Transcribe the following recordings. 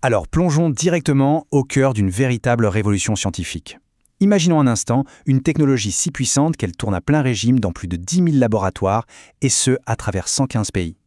Alors plongeons directement au cœur d'une véritable révolution scientifique. Imaginons un instant une technologie si puissante qu'elle tourne à plein régime dans plus de 10 000 laboratoires, et ce, à travers 115 pays.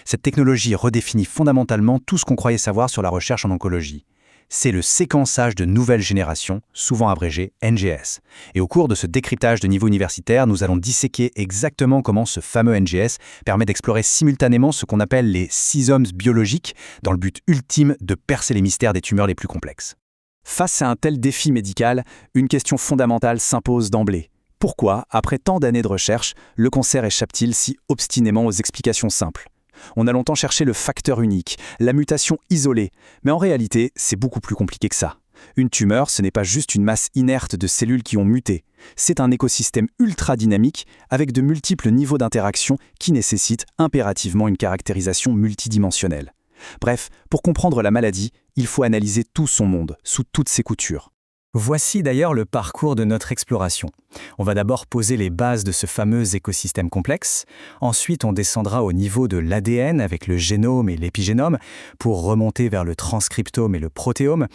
Cette technologie redéfinit fondamentalement tout ce qu'on croyait savoir sur la recherche en oncologie. C'est le séquençage de nouvelle génération, souvent abrégé NGS. Et au cours de ce décryptage de niveau universitaire, nous allons disséquer exactement comment ce fameux NGS permet d'explorer simultanément ce qu'on appelle les cisomes biologiques, dans le but ultime de percer les mystères des tumeurs les plus complexes. Face à un tel défi médical, une question fondamentale s'impose d'emblée. Pourquoi, après tant d'années de recherche, le cancer échappe-t-il si obstinément aux explications simples ? On a longtemps cherché le facteur unique, la mutation isolée, mais en réalité, c'est beaucoup plus compliqué que ça. Une tumeur, ce n'est pas juste une masse inerte de cellules qui ont muté. C'est un écosystème ultra dynamique avec de multiples niveaux d'interaction qui nécessitent impérativement une caractérisation multidimensionnelle. Bref, pour comprendre la maladie, il faut analyser tout son monde, sous toutes ses coutures. Voici d'ailleurs le parcours de notre exploration. On va d'abord poser les bases de ce fameux écosystème complexe. Ensuite, on descendra au niveau de l'ADN avec le génome et l'épigénome pour remonter vers le transcriptome et le protéome.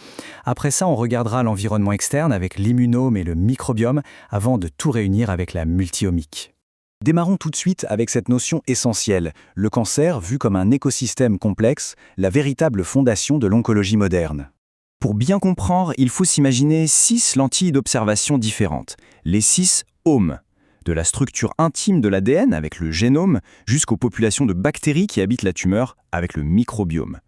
Après ça, on regardera l'environnement externe avec l'immunome et le microbiome avant de tout réunir avec la multiomique. Démarrons tout de suite avec cette notion essentielle, le cancer vu comme un écosystème complexe, la véritable fondation de l'oncologie moderne. Pour bien comprendre, il faut s'imaginer 6 lentilles d'observation différentes, les 6 omes, de la structure intime de l'ADN avec le génome jusqu'aux populations de bactéries qui habitent la tumeur avec le microbiome.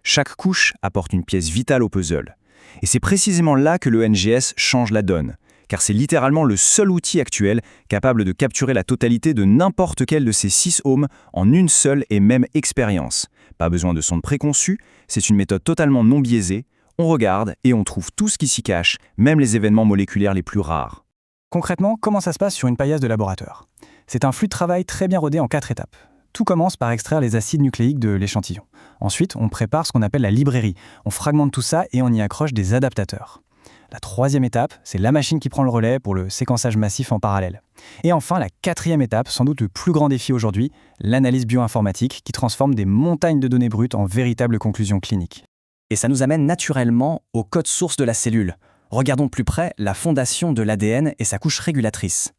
Chaque couche apporte une pièce vitale au puzzle. Et c'est précisément là que le NGS change la donne, car c'est littéralement le seul outil actuel capable de capturer la totalité de n'importe quel de ces 6 omes en une seule et même expérience. Pas besoin de sonde préconçue, c'est une méthode totalement non biaisée. On regarde et on trouve tout ce qui s'y cache, même les événements moléculaires les plus rares. Concrètement, comment ça se passe sur une paillasse de laboratoire ? C'est un flux de travail très bien rodé en 4 étapes. Tout commence par extraire les acides nucléiques de l'échantillon. Ensuite, on prépare ce qu'on appelle la librairie. On fragmente tout ça et on y accroche des adaptateurs. La 3e étape, c'est la machine qui prend le relais pour le séquençage massif en parallèle. Et enfin, la 4e étape, sans doute le plus grand défi aujourd'hui, l'analyse bioinformatique qui transforme des montagnes de données brutes en véritables conclusions cliniques. Et ça nous amène naturellement au code source de la cellule. Regardons de plus près la fondation de l'ADN et sa couche régulatrice.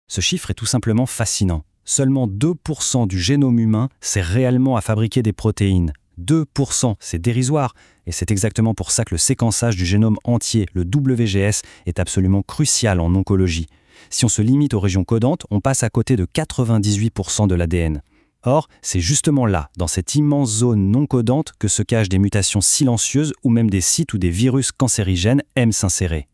Ce chiffre est tout simplement fascinant. Seulement 2% du génome humain sert réellement à fabriquer des protéines. 2%, c'est dérisoire. Et c'est exactement pour ça que le séquençage du génome entier, le WGS, est absolument crucial en oncologie. Si on se limite aux régions codantes, on passe à côté de 98% de l'ADN. Or, c'est justement là, dans cette immense zone non codante, que se cachent des mutations silencieuses ou même des sites où des virus cancérigènes aiment s'insérer.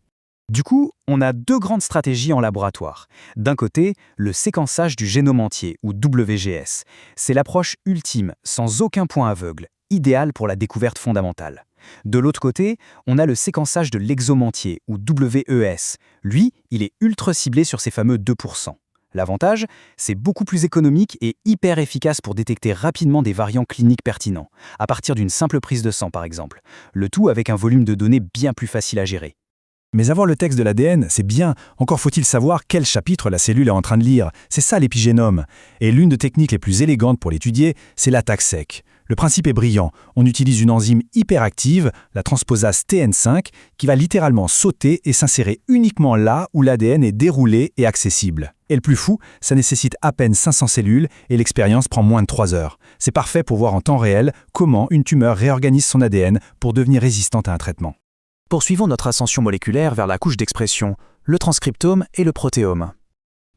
Du coup, on a 2 grandes stratégies en laboratoire. D'un côté, le séquençage du génome entier, ou WGS. C'est l'approche ultime, sans aucun point aveugle, idéale pour la découverte fondamentale. De l'autre côté, on a le séquençage de l'exome entier, ou WES. Lui, il est ultra ciblé sur ces fameux 2%. L'avantage, c'est beaucoup plus économique et hyper efficace pour détecter rapidement des variants cliniques pertinents, à partir d'une simple prise de sang par exemple, le tout avec un volume de données bien plus facile à gérer. Mais avoir le texte de l'ADN, c'est bien, encore faut-il savoir quel chapitre la cellule est en train de lire. C'est ça l'épigénome. Et l'une des techniques les plus élégantes pour l'étudier, c'est l'attaque sec. Le principe est brillant. On utilise une enzyme hyperactive, la transposase TN5, qui va littéralement sauter et s'insérer uniquement là où l'ADN est déroulé et accessible. Et le plus fou, ça nécessite à peine 500 cellules et l'expérience prend moins de 3 heures. C'est parfait pour voir en temps réel comment une tumeur réorganise son ADN pour devenir résistante à un traitement. Poursuivons notre ascension moléculaire vers la couche d'expression, le transcriptome et le protéome.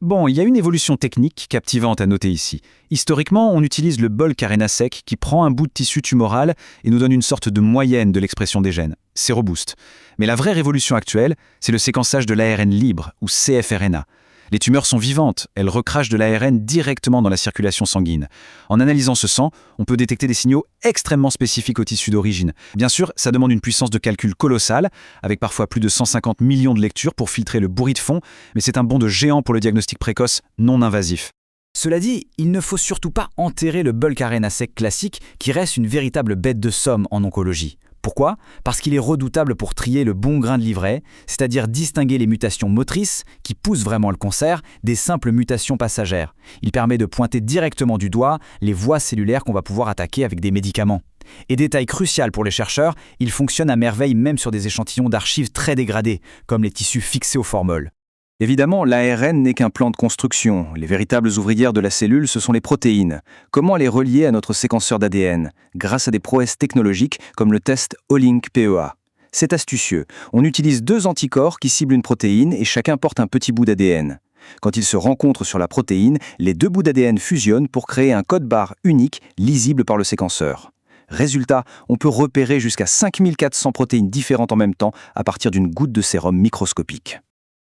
Bon, il y a une évolution technique captivante à noter ici. Historiquement, on utilise le bulk RNA-seq qui prend un bout de tissu tumoral et nous donne une sorte de moyenne de l'expression des gènes. C'est robuste. Mais la vraie révolution actuelle, c'est le séquençage de l'ARN libre, ou cFRNA. Les tumeurs sont vivantes, elles recrachent de l'ARN directement dans la circulation sanguine. En analysant ce sang, on peut détecter des signaux extrêmement spécifiques au tissu d'origine. Bien sûr, ça demande une puissance de calcul colossale, avec parfois plus de 150 millions de lectures pour filtrer le bruit de fond, mais c'est un bond de géant pour le diagnostic précoce non invasif. Cela dit, il ne faut surtout pas enterrer le bulk RNA-seq classique qui reste une véritable bête de somme en oncologie. Pourquoi ? Parce qu'il est redoutable pour trier le bon grain de livret, c'est-à-dire distinguer les mutations motrices, qui poussent vraiment le cancer, des simples mutations passagères. Il permet de pointer directement du doigt les voies cellulaires qu'on va pouvoir attaquer avec des médicaments. Et détail crucial pour les chercheurs, il fonctionne à merveille même sur des échantillons d'archives très dégradés, comme les tissus fixés au formol. Évidemment, l'ARN n'est qu'un plan de construction. Les véritables ouvrières de la cellule, ce sont les protéines. Comment les relier à notre séquenceur d'ADN? Grâce à des prouesses technologiques comme le test Olink PEA. C'est astucieux. On utilise 2 anticorps qui ciblent une protéine et chacun porte un petit bout d'ADN. Quand ils se rencontrent sur la protéine, les 2 bouts d'ADN fusionnent pour créer un code-barre unique, lisible par le séquenceur. Résultat, on peut repérer jusqu'à 5400 protéines différentes en même temps à partir d'une goutte de sérum microscopique.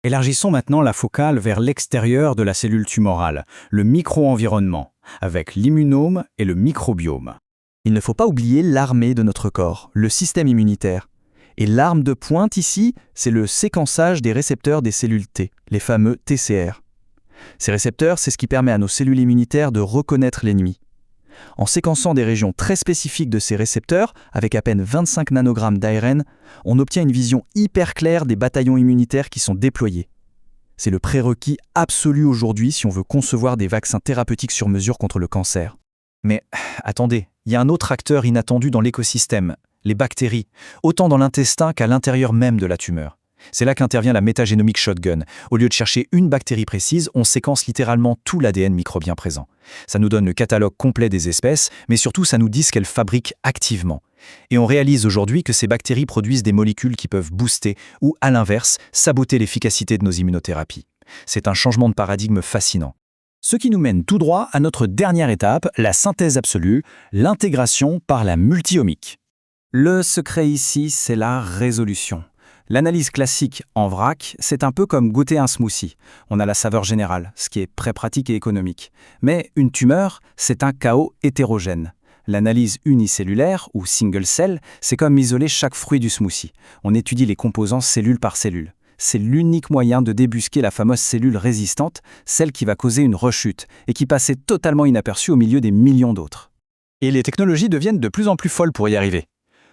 Élargissons maintenant la focale vers l'extérieur de la cellule tumorale, le micro-environnement, avec l'immunome et le microbiome. Il ne faut pas oublier l'armée de notre corps, le système immunitaire. Et l'arme de pointe ici, c'est le séquençage des récepteurs des cellules T, les fameux TCR. Ces récepteurs, c'est ce qui permet à nos cellules immunitaires de reconnaître l'ennemi. En séquençant des régions très spécifiques de ces récepteurs, avec à peine 25 nanogrammes d'ARN, on obtient une vision hyper claire des bataillons immunitaires qui sont déployés. C'est le prérequis absolu aujourd'hui si on veut concevoir des vaccins thérapeutiques sur mesure contre le cancer. Mais attendez, il y a un autre acteur inattendu dans l'écosystème, les bactéries, autant dans l'intestin qu'à l'intérieur même de la tumeur. C'est là qu'intervient la métagénomique shotgun. Au lieu de chercher une bactérie précise, on séquence littéralement tout l'ADN microbien présent. Ça nous donne le catalogue complet des espèces, mais surtout ça nous dit ce qu'elles fabriquent activement. Et on réalise aujourd'hui que ces bactéries produisent des molécules qui peuvent booster ou, à l'inverse, saboter l'efficacité de nos immunothérapies. C'est un changement de paradigme fascinant. Ce qui nous mène tout droit à notre dernière étape, la synthèse absolue, l'intégration par la multiomique. Le secret ici, c'est la résolution. L'analyse classique en vrac, c'est un peu comme goûter un smoothie. On a la saveur générale, ce qui est très pratique et économique. Mais une tumeur, c'est un chaos hétérogène. L'analyse unicellulaire ou single cell, c'est comme isoler chaque fruit du smoothie. On étudie les composants cellule par cellule. C'est l'unique moyen de débusquer la fameuse cellule résistante, celle qui va causer une rechute et qui passait totalement inaperçue au milieu des millions d'autres. Et les technologies deviennent de plus en plus folles pour y arriver.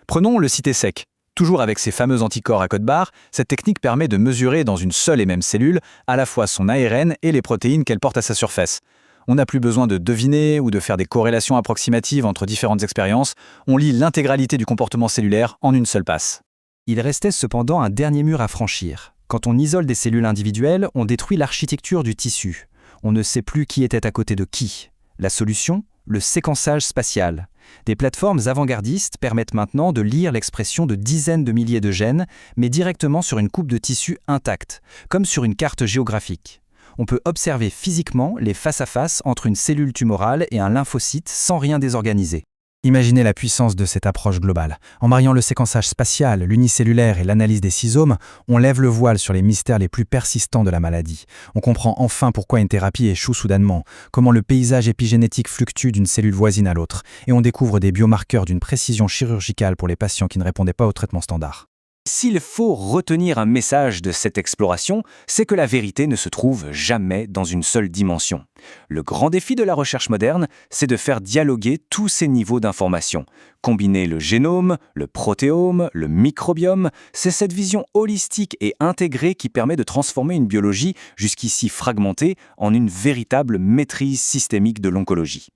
Prenons le CITESEC. Toujours avec ces fameux anticorps à code-barre, cette technique permet de mesurer dans une seule et même cellule à la fois son ARN et les protéines qu'elle porte à sa surface. On n'a plus besoin de deviner ou de faire des corrélations approximatives entre différentes expériences, on lit l'intégralité du comportement cellulaire en une seule passe. Il restait cependant un dernier mur à franchir. Quand on isole des cellules individuelles, on détruit l'architecture du tissu. On ne sait plus qui était à côté de qui. La solution ? Le séquençage spatial. Des plateformes avant-gardistes permettent maintenant de lire l'expression de dizaines de milliers de gènes, mais directement sur une coupe de tissu intacte, comme sur une carte géographique. On peut observer physiquement les face-à-face entre une cellule tumorale et un lymphocyte sans rien désorganiser. Imaginez la puissance de cette approche globale. En mariant le séquençage spatial, l'unicellulaire et l'analyse des cysomes, on lève le voile sur les mystères les plus persistants de la maladie. On comprend enfin pourquoi une thérapie échoue soudainement, comment le paysage épigénétique fluctue d'une cellule voisine à l'autre, et on découvre des biomarqueurs d'une précision chirurgicale pour les patients qui ne répondaient pas au traitement standard. S'il faut retenir un message de cette exploration, c'est que la vérité ne se trouve jamais dans une seule dimension. Le grand défi de la recherche moderne, c'est de faire dialoguer tous ces niveaux d'information. Combiner le génome, le protéome, le microbiome, c'est cette vision holistique et intégrée qui permet de transformer une biologie jusqu'ici fragmentée en une véritable maîtrise systémique de l'oncologie.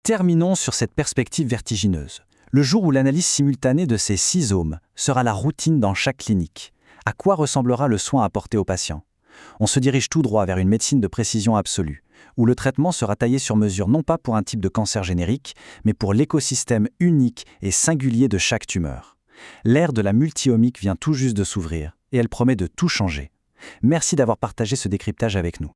Terminons sur cette perspective vertigineuse. Le jour où l'analyse simultanée de ces cysomes sera la routine dans chaque clinique, à quoi ressemblera le soin apporté aux patients? On se dirige tout droit vers une médecine de précision absolue, où le traitement sera taillé sur mesure non pas pour un type de cancer générique, mais pour l'écosystème unique et singulier de chaque tumeur. L'ère de la multiomique vient tout juste de s'ouvrir, et elle promet de tout changer. Merci d'avoir partagé ce décryptage avec nous.